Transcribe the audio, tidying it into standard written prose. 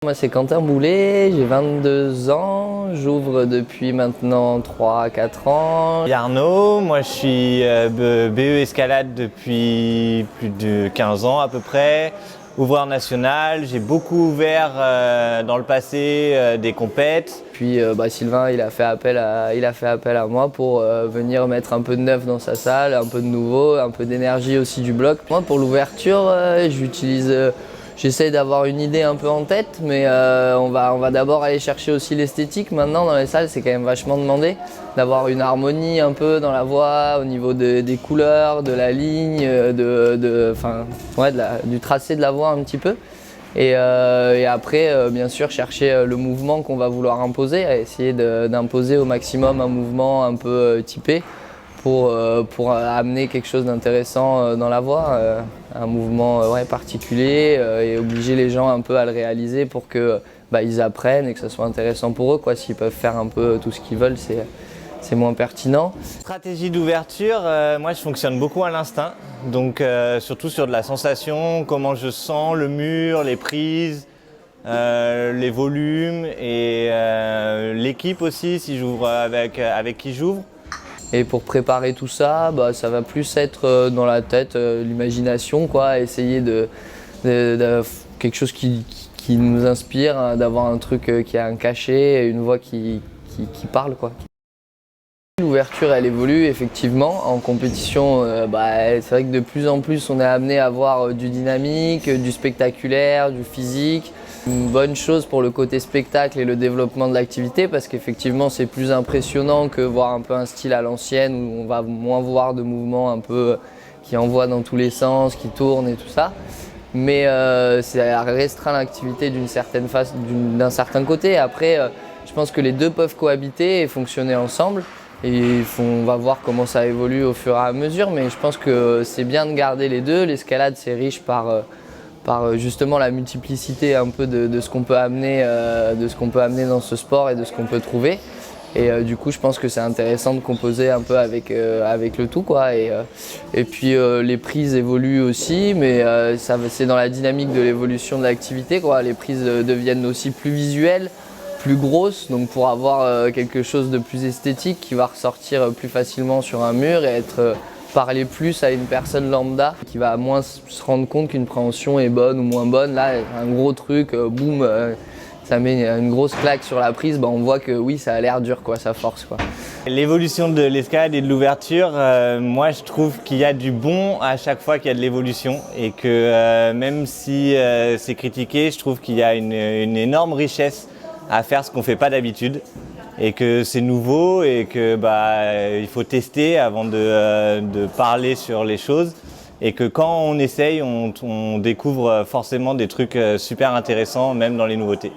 Moi c'est Quentin Boulet, j'ai 22 ans, j'ouvre depuis maintenant 3-4 ans. Et Arnaud, moi je suis BE escalade depuis plus de 15 ans à peu près, ouvreur national, j'ai beaucoup ouvert dans le passé des compètes. Puis Sylvain il a fait appel à moi pour venir mettre un peu de neuf dans sa salle, un peu de nouveau, un peu d'énergie aussi du bloc. Moi pour l'ouverture j'essaie d'avoir une idée un peu en tête, mais on va d'abord aller chercher aussi l'esthétique. Maintenant dans les salles c'est quand même vachement demandé d'avoir une harmonie un peu dans la voix, au niveau des couleurs, de la ligne, du tracé de la voix un petit peu. Et après, bien sûr, chercher le mouvement qu'on va vouloir imposer, essayer d'imposer au maximum un mouvement un peu typé pour amener quelque chose d'intéressant dans la voix, un mouvement particulier et obliger les gens un peu à le réaliser pour que ils apprennent et que ce soit intéressant pour eux, quoi. S'ils peuvent faire un peu tout ce qu'ils veulent, c'est moins pertinent. Stratégie d'ouverture, moi je fonctionne beaucoup à l'instinct, donc surtout sur de la sensation, comment je sens le mur, les prises, les volumes et l'équipe aussi si j'ouvre avec qui j'ouvre. Et pour préparer tout ça, ça va plus être dans la tête, l'imagination, quoi, essayer de quelque chose qui nous inspire, hein, d'avoir un truc qui a un cachet, une voix qui parle, quoi. L'ouverture elle évolue effectivement en compétition, c'est vrai que de plus en plus on est amené à avoir du dynamique, du spectaculaire, du physique. Une bonne chose pour le côté spectacle et le développement de l'activité parce qu'effectivement c'est plus impressionnant que voir un peu un style à l'ancienne où on va moins voir de mouvements un peu qui envoient dans tous les sens, qui tournent et tout ça. Mais ça restreint l'activité d'un certain côté. Après je pense que les deux peuvent cohabiter et fonctionner ensemble. Et on va voir comment ça évolue au fur et à mesure, mais je pense que c'est bien de garder les deux. L'escalade c'est riche par justement la multiplicité un peu de ce qu'on peut amener, dans ce sport et de ce qu'on peut trouver. Et du coup je pense que c'est intéressant de composer un peu avec le tout, quoi. Et puis les prises évoluent aussi, mais c'est dans la dynamique de l'évolution de l'activité, quoi. Les prises deviennent aussi plus visuelles, plus grosse, donc pour avoir quelque chose de plus esthétique qui va ressortir plus facilement sur un mur et parler plus à une personne lambda qui va moins se rendre compte qu'une préhension est bonne ou moins bonne. Là, un gros truc, boum, ça met une grosse claque sur la prise, on voit que oui, ça a l'air dur, quoi, ça force, quoi. L'évolution de l'escalade et de l'ouverture, moi je trouve qu'il y a du bon à chaque fois qu'il y a de l'évolution et que même si c'est critiqué, je trouve qu'il y a une énorme richesse à faire ce qu'on ne fait pas d'habitude et que c'est nouveau et que il faut tester avant de parler sur les choses et que quand on essaye, on découvre forcément des trucs super intéressants même dans les nouveautés.